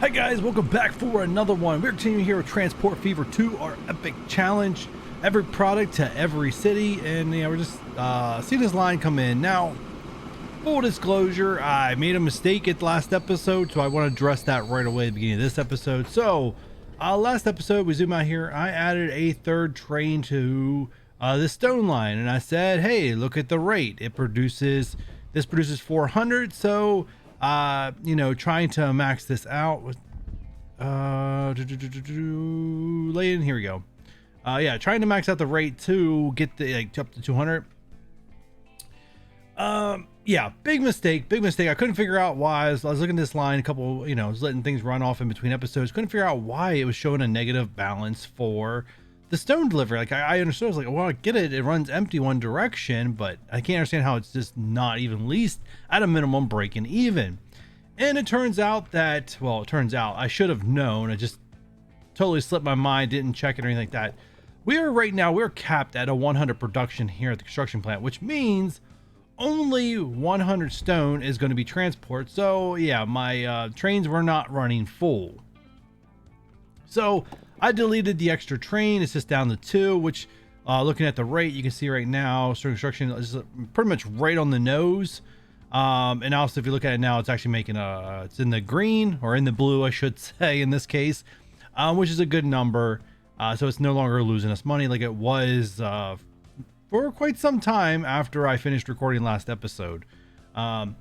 Hi guys, welcome back for another one. We're continuing here with Transport Fever 2, our epic challenge. Every product to every city, and we're just seeing this line come in. Now, full disclosure, I made a mistake at the last episode, so I want to address that right away at the beginning of this episode. So, last episode, we zoom out here, I added a third train to the stone line, and I said, hey, look at the rate. This produces 400, so trying to max this out with lay in, here we go. Trying to max out the rate to get the up to 200. Big mistake. I couldn't figure out why. I was looking at this line, I was letting things run off in between episodes, couldn't figure out why it was showing a negative balance for the stone delivery. Like I understood, I was like, well, I get it, it runs empty one direction, but I can't understand how it's just not even least at a minimum breaking even. And it turns out that, I should have known. I just totally slipped my mind, didn't check it or anything like that. We're capped at a 100 production here at the construction plant, which means only 100 stone is going to be transport. So yeah, my trains were not running full. So I deleted the extra train. It's just down to 2, which looking at the rate, you can see right now, stone construction is pretty much right on the nose. And also, if you look at it now, it's actually making it's in the green, or in the blue, I should say, in this case, which is a good number. So it's no longer losing us money like it was for quite some time after I finished recording last episode. After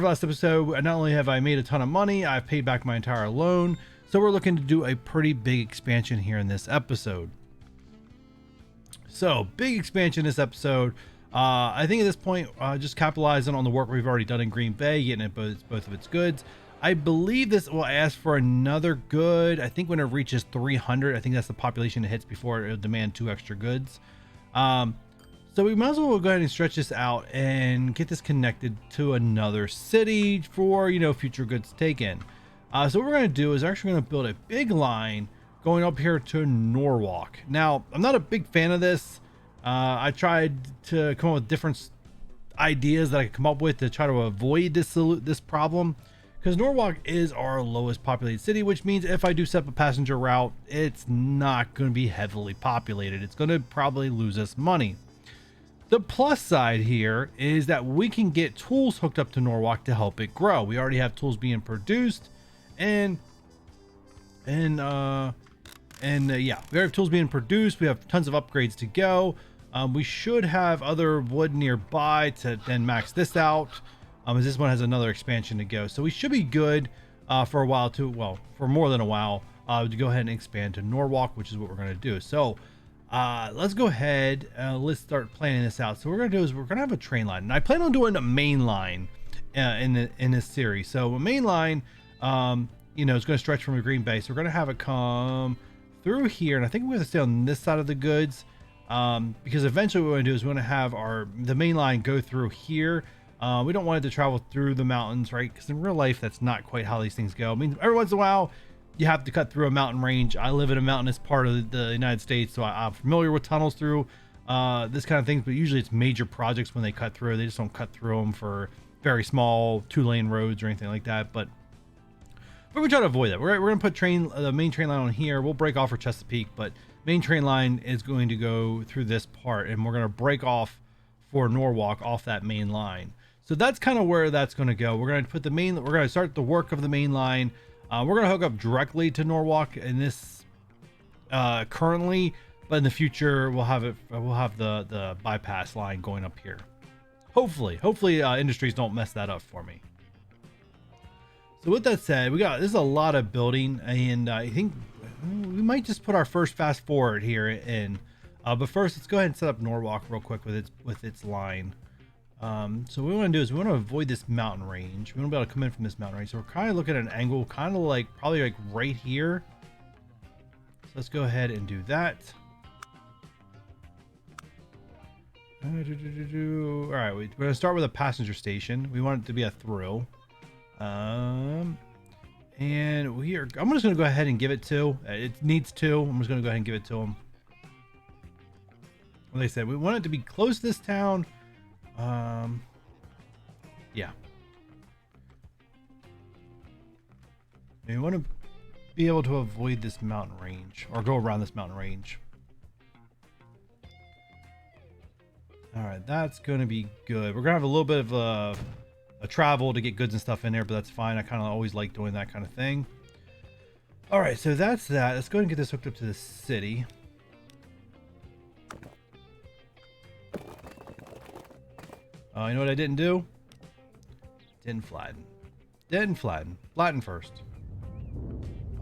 last episode, not only have I made a ton of money, I've paid back my entire loan. So we're looking to do a pretty big expansion here in this episode. So big expansion this episode. I think at this point, just capitalizing on the work we've already done in Green Bay, getting it both of its goods. I believe this will ask for another good. I think when it reaches 300, I think that's the population it hits before it'll demand 2 extra goods. So we might as well go ahead and stretch this out and get this connected to another city for, future goods taken. So what we're going to do is actually going to build a big line going up here to Norwalk. Now, I'm not a big fan of this. I tried to come up with different ideas that I could come up with to try to avoid this problem, because Norwalk is our lowest populated city, which means if I do set up a passenger route, it's not going to be heavily populated. It's going to probably lose us money. The plus side here is that we can get tools hooked up to Norwalk to help it grow. We already have tools being produced, and we have tools being produced. We have tons of upgrades to go. We should have other wood nearby to then max this out, as this one has another expansion to go. So we should be good for a while for more than a while, to go ahead and expand to Norwalk, which is what we're going to do. So let's go ahead, let's start planning this out. So what we're going to do is we're going to have a train line, and I plan on doing a main line in this series. So a main line, it's going to stretch from a Green Bay. So we're going to have it come through here, and I think we're going to stay on this side of the goods, because eventually what we're going to do is we're going to have the main line go through here. We don't want it to travel through the mountains, right? Because in real life, that's not quite how these things go. I mean, every once in a while, you have to cut through a mountain range. I live in a mountainous part of the United States, so I'm familiar with tunnels through this kind of things, but usually it's major projects when they cut through. They just don't cut through them for very small 2-lane roads or anything like that. But we try to avoid that. We're going to put the main train line on here. We'll break off for Chesapeake, but main train line is going to go through this part, and we're going to break off for Norwalk off that main line. So that's kind of where that's going to go. We're going to we're going to start the work of the main line. We're going to hook up directly to Norwalk in this currently, but in the future we'll have the bypass line going up here. Hopefully industries don't mess that up for me. So with that said, this is a lot of building, and I think we might just put our first fast forward here in. But first, let's go ahead and set up Norwalk real quick with its line. So what we want to do is we want to avoid this mountain range. We want to be able to come in from this mountain range. So we're kind of looking at an angle, kind of like probably like right here. So let's go ahead and do that. All right, we're going to start with a passenger station. We want it to be a through. And I'm just going to go ahead and give it 2. It needs 2. I'm just going to go ahead and give it to them. Like I said, we want it to be close to this town. Yeah. We want to be able to avoid this mountain range or go around this mountain range. All right, that's going to be good. We're going to have a little bit of a travel to get goods and stuff in there, but that's fine. I kind of always like doing that kind of thing. All right, so that's that. Let's go ahead and get this hooked up to the city. You know what I didn't do? Didn't flatten. Didn't flatten. Flatten first.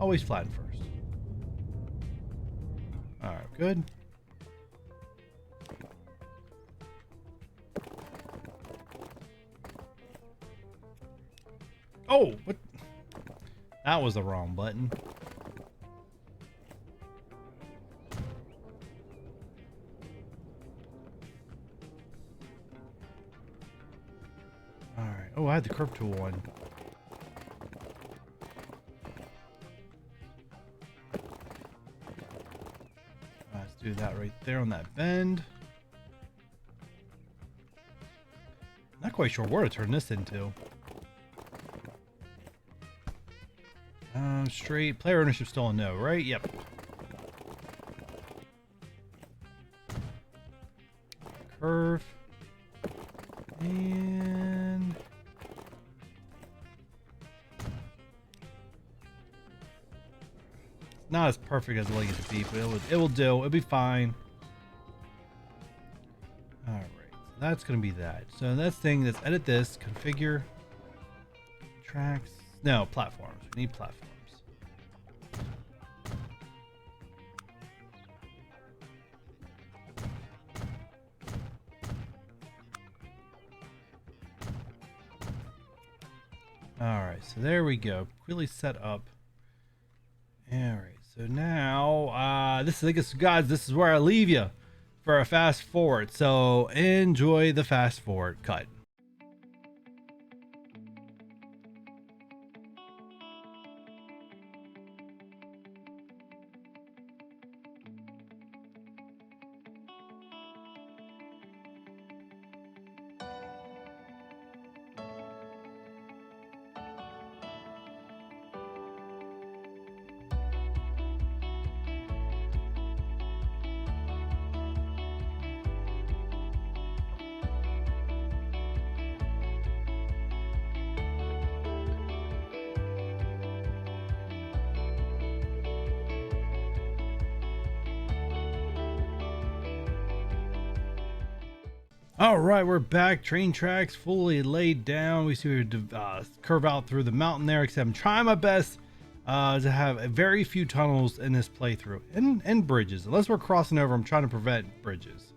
Always flatten first. All right, good. Oh, what? That was the wrong button. All right. Oh, I had the curve tool on. Let's do that right there on that bend. Not quite sure where to turn this into. Straight. Player ownership still a no, right? Yep. Curve. And... not as perfect as I'd like it to be, but it will do. It'll be fine. All right. So that's going to be that. So that's thing. Let's edit this. Configure. Tracks. No, platforms. We need platforms. All right, so there we go. Quickly set up. All right, so now this is, guys, this is where I leave you for a fast forward. So enjoy the fast forward cut. All right, we're back. Train tracks fully laid down. We see we curve out through the mountain there, except I'm trying my best to have very few tunnels in this playthrough and bridges. Unless we're crossing over, I'm trying to prevent bridges.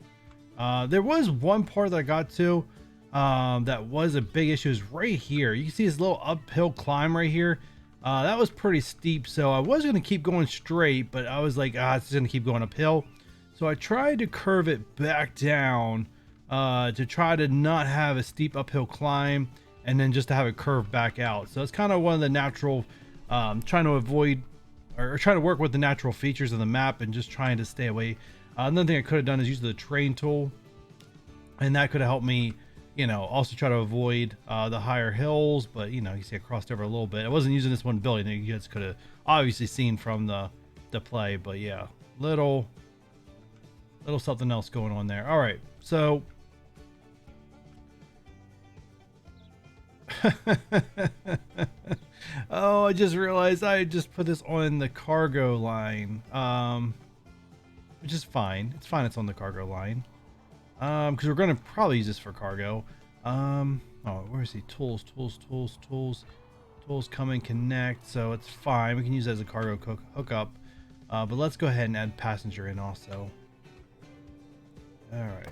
There was one part that I got to that was a big issue, is right here. You can see this little uphill climb right here. That was pretty steep, so I was going to keep going straight, but I was like, it's going to keep going uphill. So I tried to curve it back down to try to not have a steep uphill climb, and then just to have it curve back out. So it's kind of one of the natural, trying to avoid or trying to work with the natural features of the map and just trying to stay away. Another thing I could have done is use the train tool, and that could have helped me, you know, also try to avoid the higher hills. But you know, you see I crossed over a little bit. I wasn't using this one building. You guys could have obviously seen from the play, but yeah, little something else going on there. All right, so oh, I just realized I just put this on the cargo line, which is fine. It's fine. It's on the cargo line, because we're going to probably use this for cargo. Oh, where is he? Tools, come and connect. So it's fine. We can use it as a cargo hookup. But let's go ahead and add passenger in also. All right,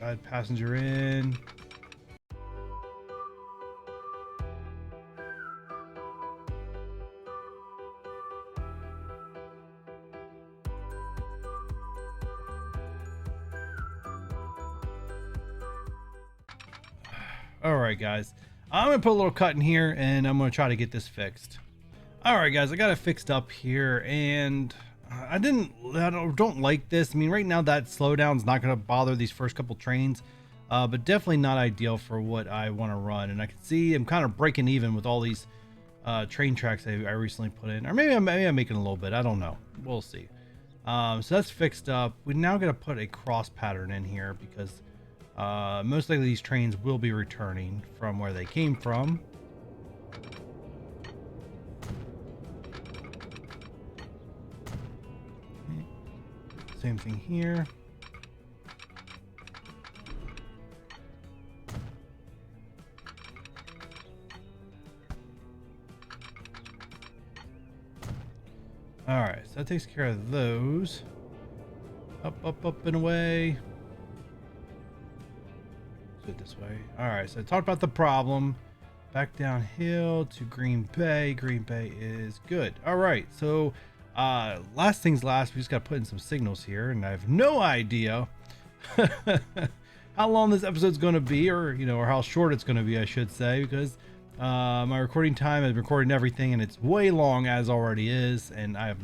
add passenger in. All right, guys, I'm gonna put a little cut in here, and I'm gonna try to get this fixed. All right, guys, I got it fixed up here, and I don't like this. I mean, right now that slowdown's not gonna bother these first couple trains, but definitely not ideal for what I want to run. And I can see I'm kind of breaking even with all these train tracks I recently put in, or maybe I'm making a little bit. I don't know. We'll see. So that's fixed up. We now got to put a cross pattern in here because most likely these trains will be returning from where they came from. Same thing here. All right, so that takes care of those. Up and away. Let's do it this way. All right, so I talked about the problem. Back downhill to Green Bay. Green Bay is good. All right, so last things last, we just got to put in some signals here, and I have no idea how long this episode's going to be, or or how short it's going to be, I should say, because my recording time, I've recorded everything, and it's way long as already is, and I have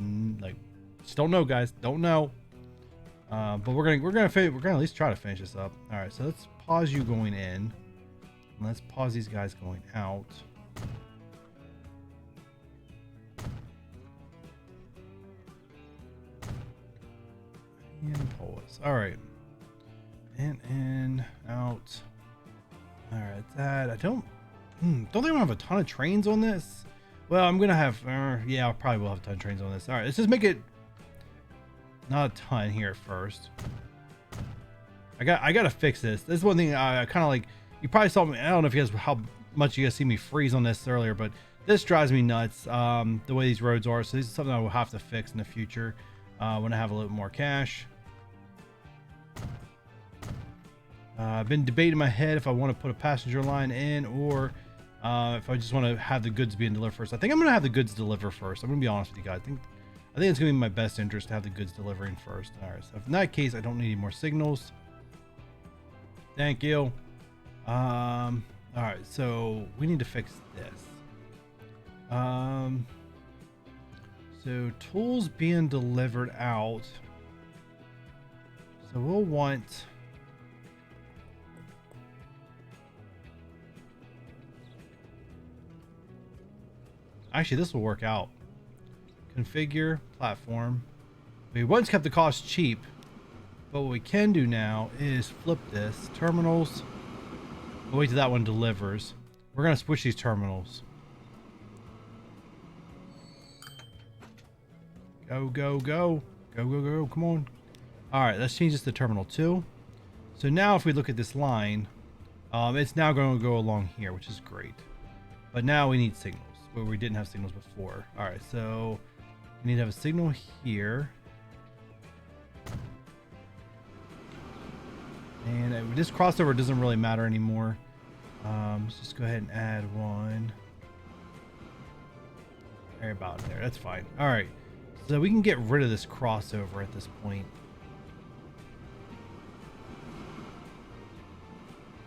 just don't know, guys, don't know. But we're gonna at least try to finish this up. All right, so let's pause you going in, and let's pause these guys going out. And pause. All right. In, out. All right, that I don't think I'm gonna have a ton of trains on this. Well, I'm gonna have, yeah, I probably will have a ton of trains on this. All right, let's just make it not a ton here at first. I gotta fix this. This is one thing I kind of like. You probably saw me. I don't know if you guys how much you guys see me freeze on this earlier, but this drives me nuts. The way these roads are. So this is something I will have to fix in the future when I have a little more cash. I've been debating in my head if I want to put a passenger line in or if I just want to have the goods being delivered first. I think I'm going to have the goods deliver first. I'm going to be honest with you guys. I think it's going to be in my best interest to have the goods delivering first. All right. So in that case, I don't need any more signals. Thank you. All right. So we need to fix this. So tools being delivered out. So we'll want... Actually, this will work out. Configure platform. We once kept the cost cheap, but what we can do now is flip this. Terminals. We'll wait till that one delivers. We're going to switch these terminals. Go, go, go. Go, go, go. Come on. All right, let's change this to terminal 2. So now if we look at this line, it's now going to go along here, which is great. But now we need signals where we didn't have signals before. All right, so we need to have a signal here. And this crossover doesn't really matter anymore. Let's just go ahead and add one. Right about there. That's fine. All right, so we can get rid of this crossover at this point.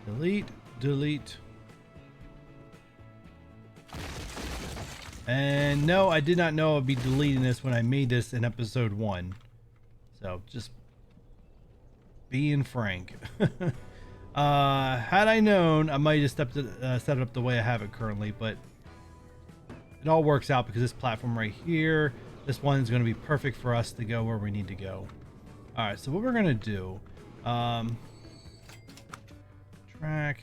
Delete, delete. And no, I did not know I'd be deleting this when I made this in episode 1. So just being frank. Had I known, I might have set it up the way I have it currently, but it all works out because this platform right here, this one is going to be perfect for us to go where we need to go. All right, so what we're going to do, track,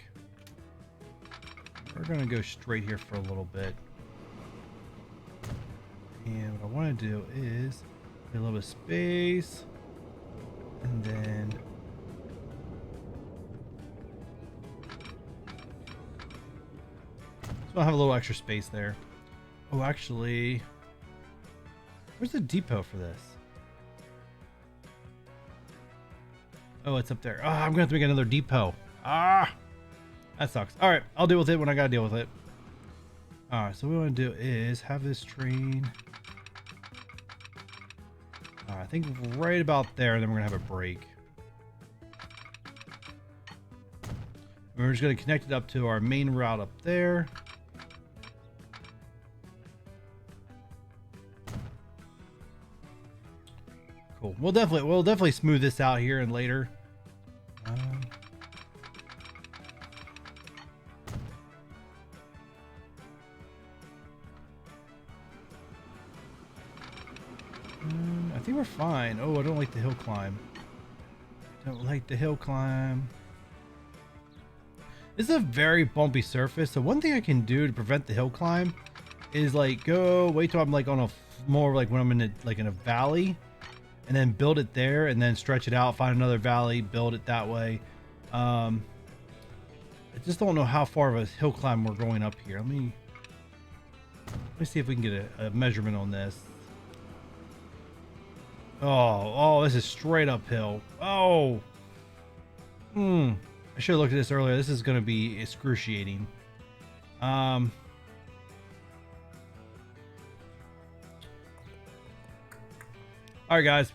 we're going to go straight here for a little bit. And what I want to do is get a little bit of space, and then so I'll have a little extra space there. Oh, actually, where's the depot for this? Oh, it's up there. Oh, I'm gonna have to make another depot. Ah, that sucks. All right, I'll deal with it when I gotta deal with it. All right, so what we want to do is have this train. I think right about there, then we're gonna have a break. We're just gonna connect it up to our main route up there. Cool. We'll definitely smooth this out here and later. think we're fine. Oh, I don't like the hill climb. Don't like the hill climb. This is a very bumpy surface, so one thing I can do to prevent the hill climb is like go wait till I'm like on a more like when I'm in a valley, and then build it there, and then stretch it out, find another valley, build it that way. I just don't know how far of a hill climb we're going up here. Let me see if we can get a measurement on this. Oh, this is straight uphill. Oh, I should have looked at this earlier. This is going to be excruciating. All right, guys.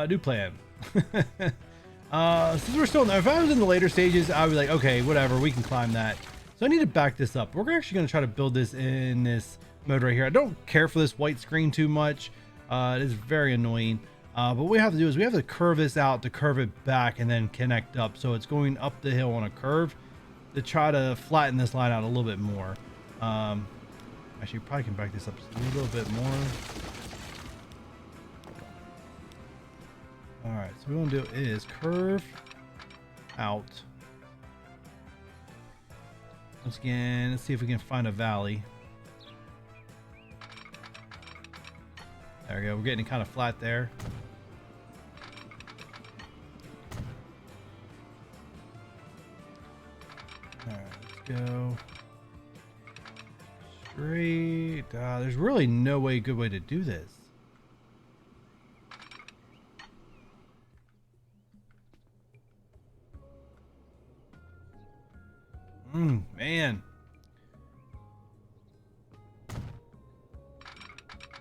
New plan. Since we're still in there, if I was in the later stages, I would be like, okay, whatever, we can climb that. So I need to back this up. We're actually going to try to build this in this mode right here. I don't care for this white screen too much. It is very annoying. But what we have to do is we have to curve this out to curve it back and then connect up. So it's going up the hill on a curve to try to flatten this line out a little bit more. Actually, probably can back this up just a little bit more. All right, so what we want to do is curve out. Once again, let's see if we can find a valley. There we go. We're getting it kind of flat there. All right, let's go straight. There's really no good way to do this. Man.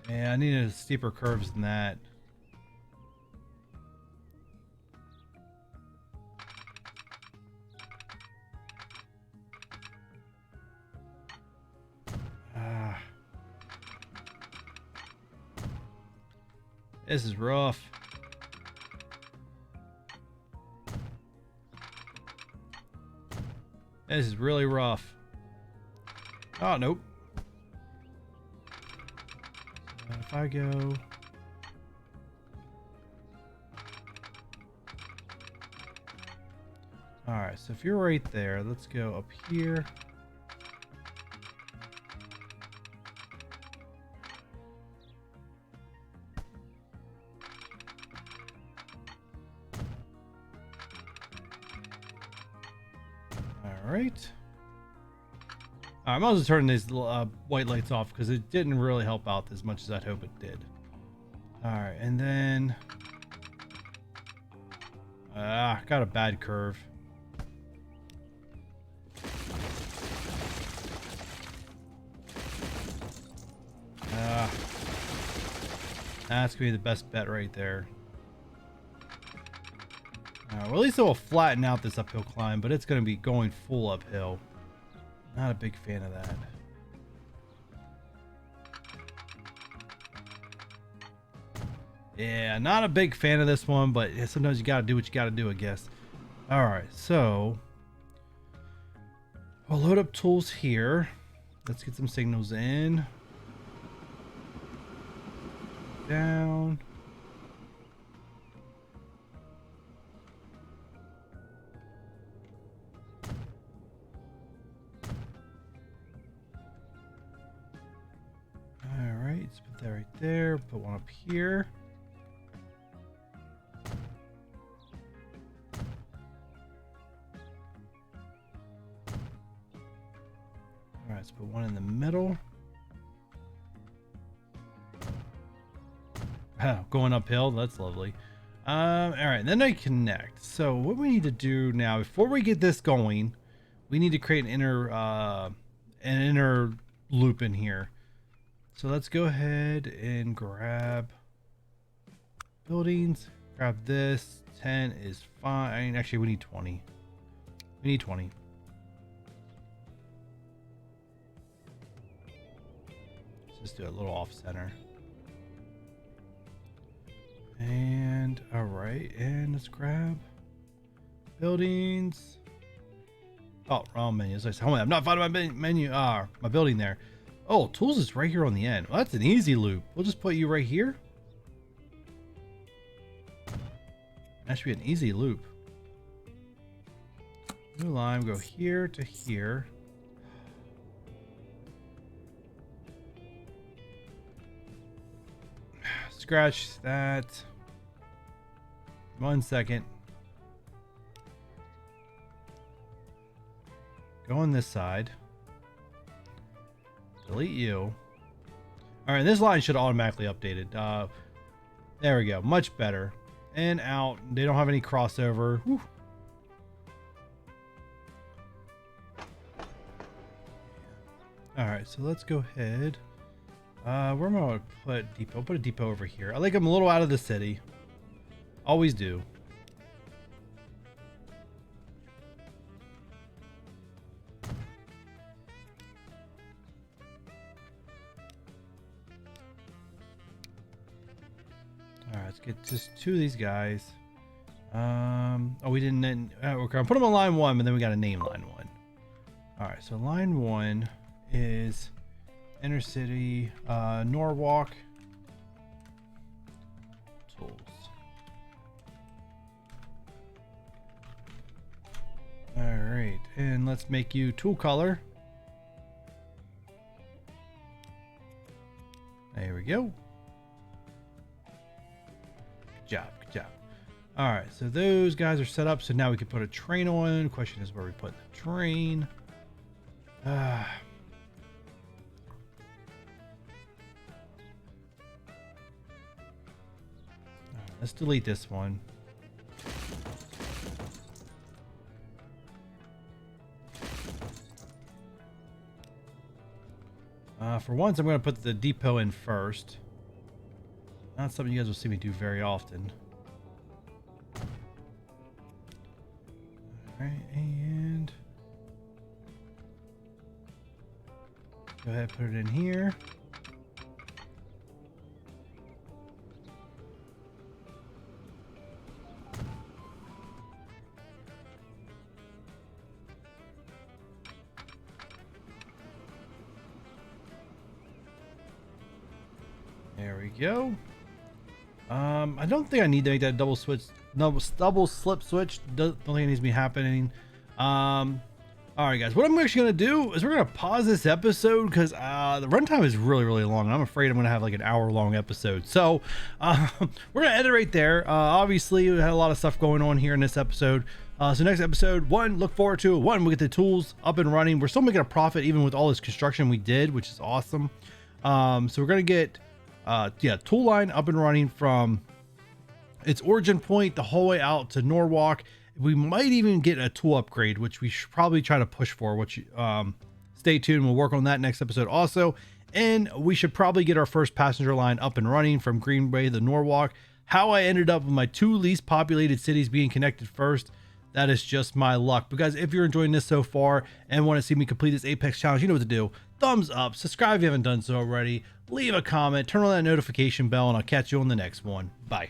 Yeah, I needed steeper curves than that. This is rough. This is really rough. Oh, nope. If I go... Alright, so if you're right there, let's go up here. Alright. I might as well turn these white lights off because it didn't really help out as much as I'd hope it did. Alright, and then... got a bad curve. That's gonna be the best bet right there. Well, at least it will flatten out this uphill climb, but it's gonna be going full uphill. Not a big fan of that. Yeah, not a big fan of this one, but sometimes you gotta do what you gotta do, I guess. Alright, so we'll load up tools here. Let's get some signals in. Down. Alright, let's put that right there. Put one up here. Alright, let's put one in the middle. Going uphill, that's lovely. All right, then I connect. So what we need to do now, before we get this going, we need to create an inner loop in here. So let's go ahead and grab buildings. Grab this. 10 is fine. Actually, we need 20. We need 20. Let's just do a little off center. And all right, and let's grab buildings. Oh, wrong menu. I'm not finding my menu. My building there. Oh, tools is right here on the end. Well, that's an easy loop. We'll just put you right here. That should be an easy loop. New line, go here to here. Scratch that. 1 second. Go on this side. Delete you. All right, this line should automatically updated. There we go, much better. And out. They don't have any crossover. Whew. All right, so let's go ahead. Where am I going to put depot? Put a depot over here. I like them a little out of the city. Always do. All right, let's get just 2 of these guys. Oh, we didn't. We're gonna put them on line 1, but then we got to name line 1. All right, so line 1 is inner city, Norwalk. Tools. All right, and let's make you tool color. There we go. Good job, good job. All right, so those guys are set up. So now we can put a train on. Question is where we put the train. Let's delete this one. For once, I'm going to put the depot in first. Not something you guys will see me do very often. All right, and go ahead, put it in here. There we go. I don't think I need to make that double slip switch. Don't think it needs to be happening. All right, guys. What I'm actually gonna do is we're gonna pause this episode because the runtime is really long. I'm afraid I'm gonna have like an hour-long episode. So we're gonna edit right there. Obviously, we had a lot of stuff going on here in this episode. So next episode, 1, look forward to it. 1, we get the tools up and running. We're still making a profit even with all this construction we did, which is awesome. So we're gonna get tool line up and running from its origin point the whole way out to Norwalk. We might even get a tool upgrade, which we should probably try to push for, which stay tuned. We'll work on that next episode also. And we should probably get our first passenger line up and running from Green Bay to Norwalk. How I ended up with my 2 least populated cities being connected first, that is just my luck. But guys, if you're enjoying this so far and want to see me complete this Apex challenge, you know what to do. Thumbs up, subscribe if you haven't done so already, leave a comment, turn on that notification bell, and I'll catch you on the next one. Bye.